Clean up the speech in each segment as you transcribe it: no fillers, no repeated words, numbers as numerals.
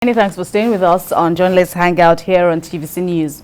Many thanks for staying with us on Journalists Hangout here on TVC News.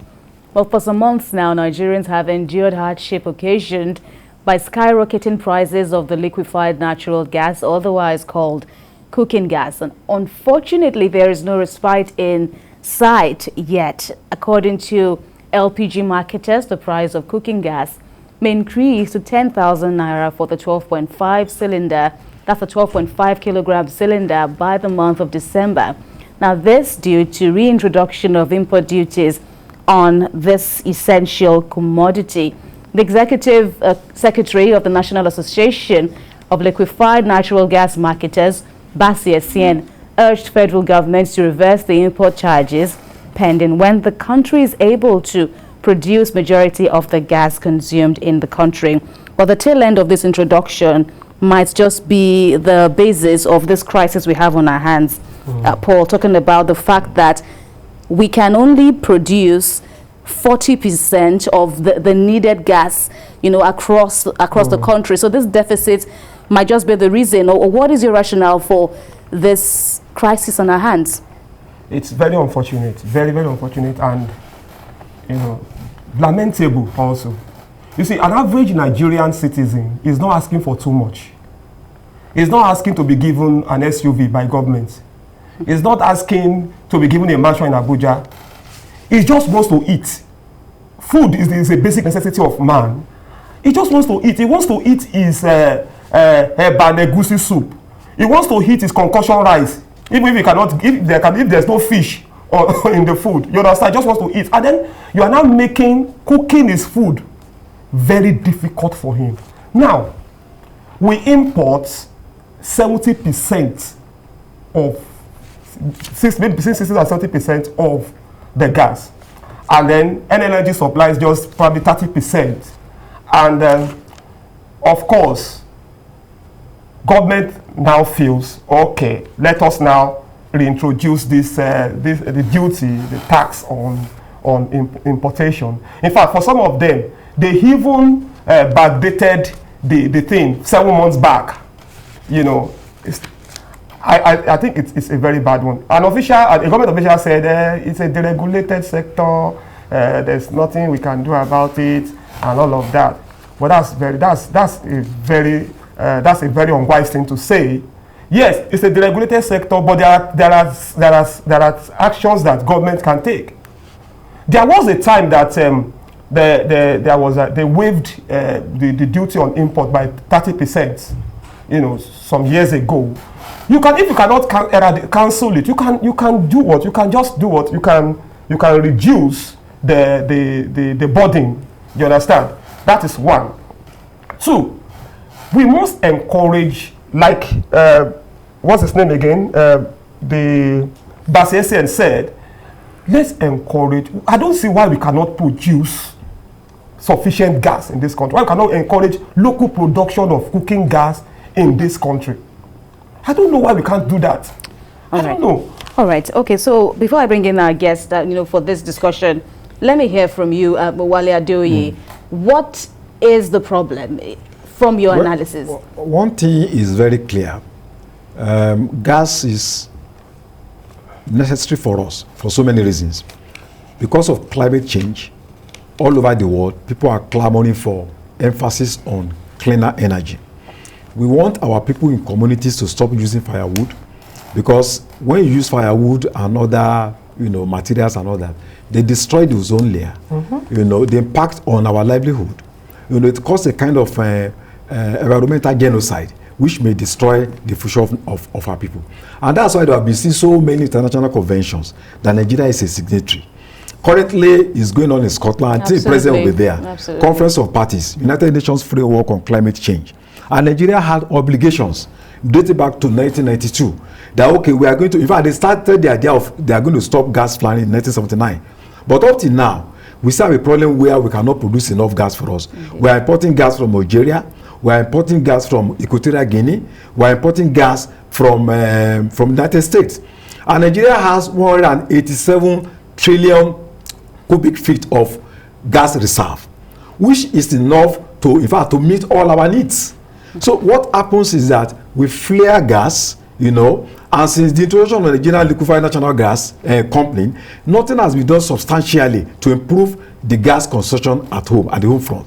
Well, for some months now, Nigerians have endured hardship occasioned by skyrocketing prices of the liquefied natural gas, otherwise called cooking gas. And unfortunately, there is no respite in sight yet. According to LPG marketers, the price of cooking gas may increase to 10,000 naira for the 12.5 cylinder, that's a 12.5 kilogram cylinder by the month of December. Now, this due to reintroduction of import duties on this essential commodity. The Executive Secretary of the National Association of Liquefied Natural Gas Marketers, Basi Essien, urged federal governments to reverse the import charges pending when the country is able to produce majority of the gas consumed in the country. But the tail end of this introduction might just be the basis of this crisis we have on our hands. Paul, talking about the fact that we can only produce 40% of the needed gas, across the country. So this deficit might just be the reason. Or what is your rationale for this crisis on our hands? It's very unfortunate, very, very unfortunate, and lamentable also. You see, an average Nigerian citizen is not asking for too much. He's not asking to be given an SUV by government. He's not asking to be given a mansion in Abuja. He just wants to eat. Food is a basic necessity of man. He just wants to eat. He wants to eat his banegusi soup. He wants to eat his concussion rice. Even if he cannot, if there's no fish in the food, you understand? He just wants to eat. And then you are now cooking his food very difficult for him. Now, we import 70% of between 60 and 70% of the gas, and then energy supply is just probably 30%. And of course, government now feels okay. Let us now reintroduce the duty, the tax on importation. In fact, for some of them, they even backdated the thing 7 months back. I think it's a very bad one. A government official said it's a deregulated sector. There's nothing we can do about it, and all of that. But that's a very unwise thing to say. Yes, it's a deregulated sector, but there are actions that government can take. There was a time that they waived the duty on import by 30%. Some years ago. If you cannot cancel it, you can do what? You can just do what? You can reduce the burden. You understand? That is one. Two, we must encourage, like what's his name again? The Basi Essien said, let's encourage. I don't see why we cannot produce sufficient gas in this country. Why we cannot encourage local production of cooking gas in this country? I don't know why we can't do that. I don't know. All right. Okay. So before I bring in our guest, for this discussion, let me hear from you, Wale Adeoye. What is the problem from your analysis? One thing is very clear. Gas is necessary for us for so many reasons. Because of climate change, all over the world, people are clamoring for emphasis on cleaner energy. We want our people in communities to stop using firewood, because when you use firewood and other materials and all that, they destroy the ozone layer. The impact on our livelihood. It causes a kind of environmental genocide, which may destroy the future of our people. And that's why there have been seen so many international conventions that Nigeria is a signatory. Currently, it's going on in Scotland. I think the president will be there. Absolutely. Conference of Parties, United Nations Framework on Climate Change. And Nigeria had obligations dating back to 1992 that, okay, we are going to, in fact, they started the idea of they are going to stop gas flaring in 1979. But up till now, we still have a problem where we cannot produce enough gas for us. We are importing gas from Algeria. We are importing gas from Equatorial Guinea. We are importing gas from the United States. And Nigeria has 187 trillion cubic feet of gas reserve, which is enough to, in fact, to meet all our needs. So what happens is that we flare gas, and And since the introduction of the Nigerian Liquefied Natural Gas Company, nothing has been done substantially to improve the gas consumption at home, at the home front.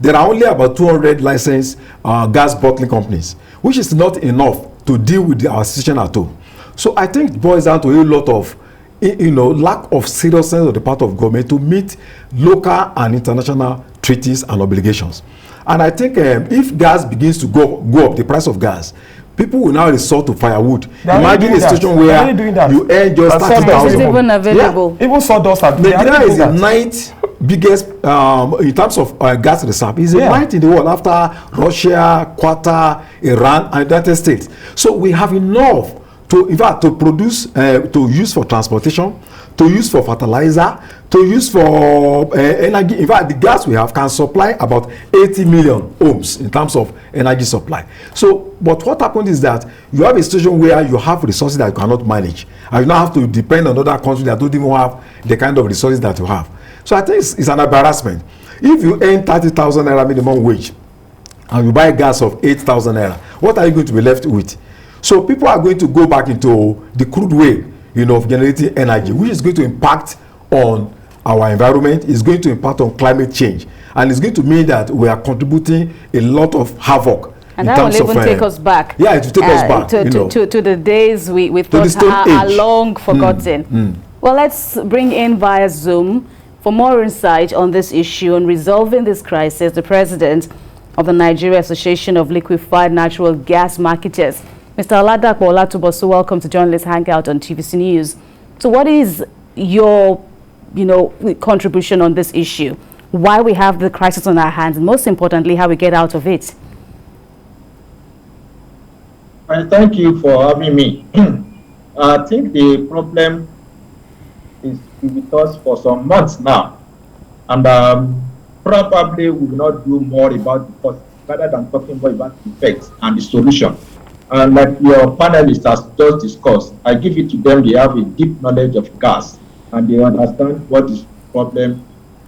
There are only about 200 licensed gas bottling companies, which is not enough to deal with our situation at home. So I think it boils down to a lot of lack of seriousness on the part of government to meet local and international treaties and obligations. And I think if gas begins to go up, the price of gas, people will now resort to firewood. Imagine a situation where you earn just 30,000. Even available. Yeah. Even sawdust. Nigeria is the ninth biggest in terms of gas reserve. It's the ninth in the world after Russia, Qatar, Iran, and United States. So we have enough to, in fact, to produce, to use for transportation, to use for fertilizer, to use for energy. In fact, the gas we have can supply about 80 million homes in terms of energy supply. So, but what happens is that you have a situation where you have resources that you cannot manage, and you now have to depend on other countries that don't even have the kind of resources that you have. So I think it's an embarrassment. If you earn 30,000 naira minimum wage and you buy gas of 8,000 naira, what are you going to be left with? So people are going to go back into the crude way, of generating energy, which is going to impact on our environment, is going to impact on climate change, and it's going to mean that we are contributing a lot of havoc. And that will even take us back. Yeah, it will take us back. To the days we thought are long forgotten. Well, let's bring in via Zoom for more insight on this issue and resolving this crisis, the president of the Nigeria Association of Liquefied Natural Gas Marketers, Mr. Oladapo Olatubosu. Welcome to Journalist Hangout on TVC News. So what is your, contribution on this issue? Why we have the crisis on our hands, and most importantly, how we get out of it? Thank you for having me. I think the problem is with us for some months now, and probably we will not do more about the cause rather than talking more about the effects and the solution. And like your panelists has just discussed, I give it to them, they have a deep knowledge of gas and they understand what this problem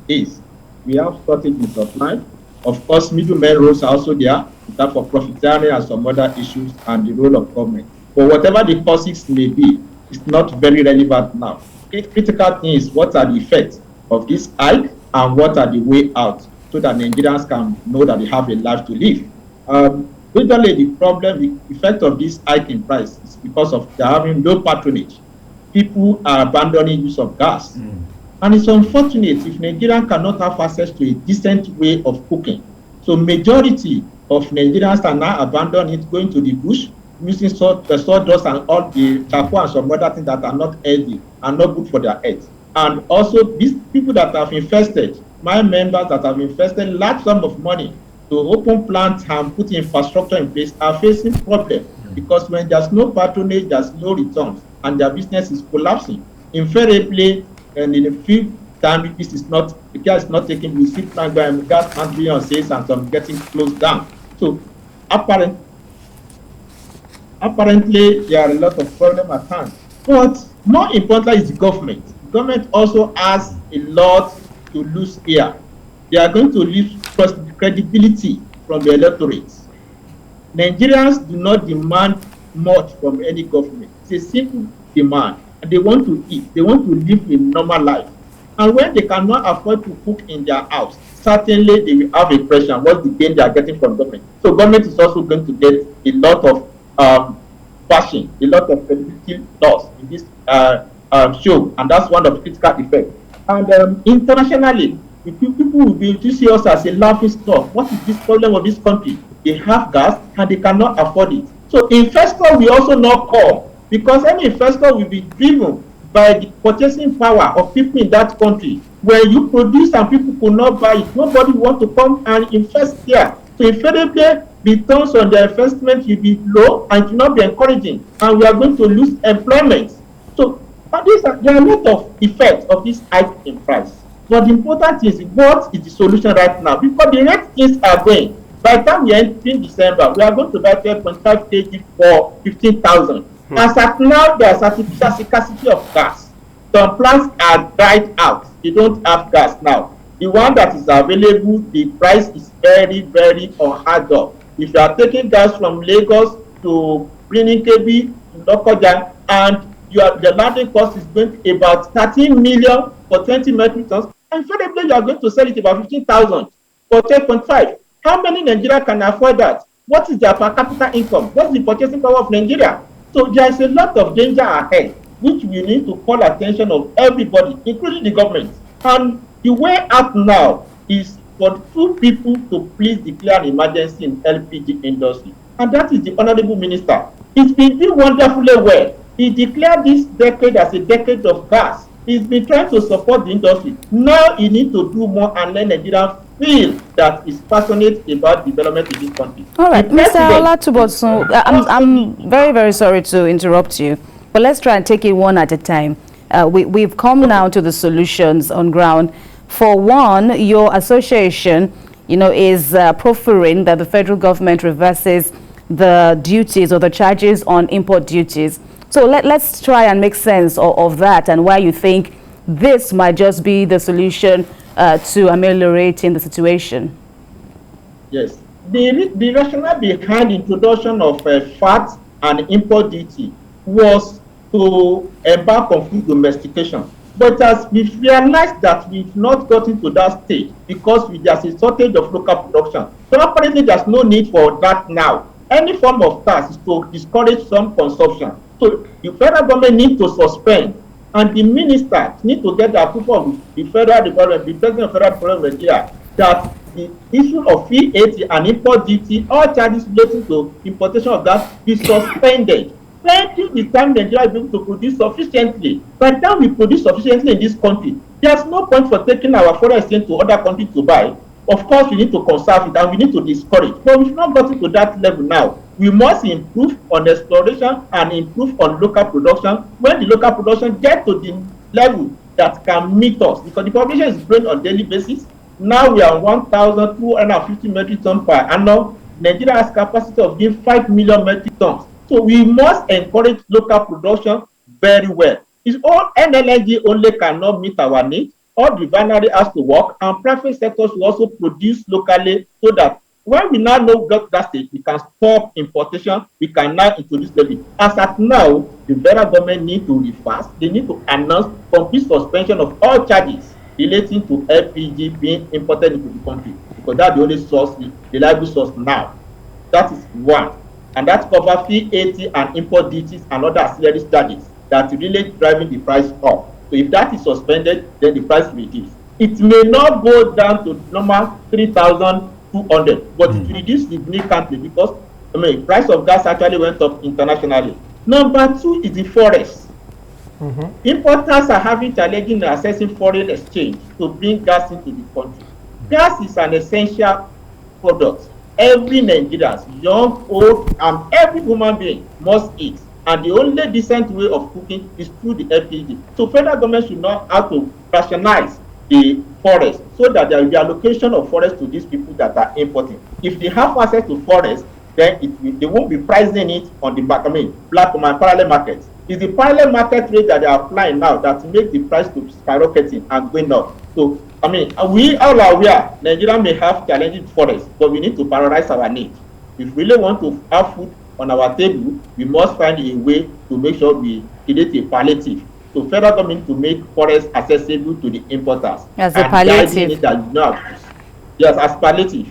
is. We have shortage in supply. Of course, middlemen roles are also there, that for profiteering and some other issues, and the role of government. But whatever the causes may be, it's not very relevant now. The critical thing is what are the effects of this hike and what are the way out, so that Nigerians can know that they have a life to live. Usually the problem, the effect of this hike in price is because of they having low patronage. People are abandoning use of gas. And it's unfortunate if Nigerians cannot have access to a decent way of cooking. So majority of Nigerians are now abandoning it, going to the bush, using sawdust and all the charcoal and some other things that are not healthy and not good for their health. And also these people that have invested, my members that have invested large sum of money to open plants and put infrastructure in place, are facing problems because when there's no patronage, there's no returns, and their business is collapsing. Invariably, and in a few times, this is not, the gas is not taking, we see plant going, gas plant being on sales and some getting closed down. So apparently there are a lot of problems at hand. But more importantly is the government. The government also has a lot to lose here. They are going to lose credibility from the electorate. Nigerians do not demand much from any government. It's a simple demand. And they want to eat. They want to live a normal life. And when they cannot afford to cook in their house, certainly they will have a pressure on what the gain they are getting from government. So government is also going to get a lot of bashing, a lot of credibility loss in this show. And that's one of the critical effects. And internationally, the people will be to see us as a laughing stock. What is this problem of this country? They have gas and they cannot afford it. So investor will also not come, because any investor will be driven by the purchasing power of people in that country. Where you produce and people could not buy it, nobody want to come and invest here. So invariably, returns on their investment will be low and will not be encouraging, and we are going to lose employment. So there are a lot of effects of this hike in price. But the important thing is, what is the solution right now? Because the rate things are going. By the time we enter in December, we are going to buy 12.5 kg for 15,000. As at now, there is artificial scarcity of gas. Some plants are dried out. They don't have gas now. The one that is available, the price is very, very unheard of. If you are taking gas from Lagos to Birnin Kebbi Lokoja, and the landing cost is going to about 13 million for 20 metric tons, and invariably you are going to sell it about 15,000 for 10.5. How many Nigeria can afford that? What is their per capita income? What's the purchasing power of Nigeria? So there is a lot of danger ahead, which we need to call attention of everybody, including the government. And the way out now is for two people to please declare an emergency in LPG industry, and that is the Honorable Minister. He's been doing wonderfully well. He declared this decade as a decade of gas. He's been trying to support the industry. Now he needs to do more and let Nigeria feel that is passionate about development in this country. All right, Mr. Olatubosun, I'm very, very sorry to interrupt you, but let's try and take it one at a time. We've come now to the solutions on ground. For one, your association, is proffering that the federal government reverses the duties or the charges on import duties. So let's try and make sense of that and why you think this might just be the solution to ameliorating the situation. Yes, the rationale behind the introduction of VAT and import duty was to embark on food domestication. But as we've realized that we've not gotten to that stage because there's a shortage of local production. So apparently there's no need for that now. Any form of tax is to discourage some consumption. So the federal government needs to suspend, and the minister needs to get the approval of the federal government, the president of federal government of Nigeria, that the issue of VAT and import duty, all charges relating to importation of that, be suspended. Until the time Nigeria is able to produce sufficiently. By the time we produce sufficiently in this country, there's no point for taking our foreign exchange to other countries to buy. Of course, we need to conserve it and we need to discourage. But we've not gotten to that level now. We must improve on exploration and improve on local production. When the local production gets to the level that can meet us, because the population is growing on a daily basis. Now we are 1,250 metric tons per annum. Nigeria has capacity of being 5 million metric tons. So we must encourage local production very well. It's all NLNG only cannot meet our needs. All the refinery has to work, and private sectors will also produce locally, so that when we now know that stage, we can stop importation. We can now introduce levy. As at now, the federal government need to reverse. They need to announce complete suspension of all charges relating to LPG being imported into the country, because that's the only source, the reliable source now. That is one. And that covers VAT and import duties and other ancillary charges that really driving the price up. So if that is suspended, then the price reduces. It may not go down to normal 3,200, but it reduces significantly because price of gas actually went up internationally. Number two is the forest. Importers are having challenges in accessing foreign exchange to bring gas into the country. Gas is an essential product. Every Nigerian, young, old, and every human being must eat. And the only decent way of cooking is through the LPG. So federal government should not have to rationalize the forest so that there will be allocation of forest to these people that are importing. If they have access to forest, then they won't be pricing it on the back, black and parallel markets. It's the parallel market rate that they are applying now that makes the price to skyrocketing and going up. So we all are aware Nigeria may have challenging forests, but we need to prioritize our needs. If we really want to have food on our table, we must find a way to make sure we create a palliative. So federal government to make forests accessible to the importers. As a palliative. Yes, as palliative.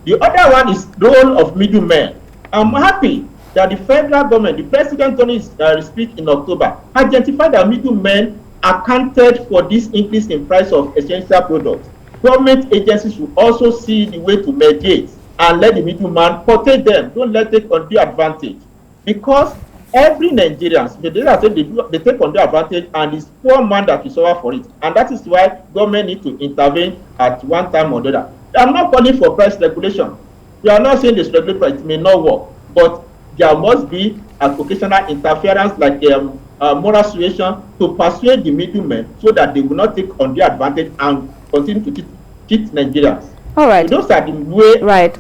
The other one is role of middlemen. I'm happy that the federal government, the president during his speech in October, identified that middlemen accounted for this increase in price of essential products. Government agencies should also see the way to mediate and let the middleman protect them. Don't let it take undue advantage. Because every Nigerian, they take undue advantage, and it's poor man that will suffer for it. And that is why government need to intervene at one time or the other. I'm not calling for price regulation. We are not saying this regulation price may not work, but there must be a occasional interference, like moral suasion, to persuade the middlemen so that they will not take undue advantage and continue to cheat Nigerians. All right. So those are the way. Right.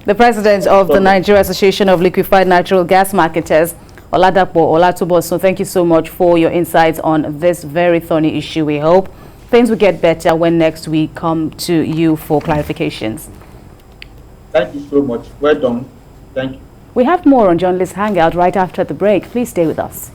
The president of the Nigeria Association of Liquefied Natural Gas Marketers, Oladapo Olatubosun, thank you so much for your insights on this very thorny issue. We hope things will get better when next we come to you for clarifications. Thank you so much. Well done. Thank you. We have more on Journalist Hangout right after the break. Please stay with us.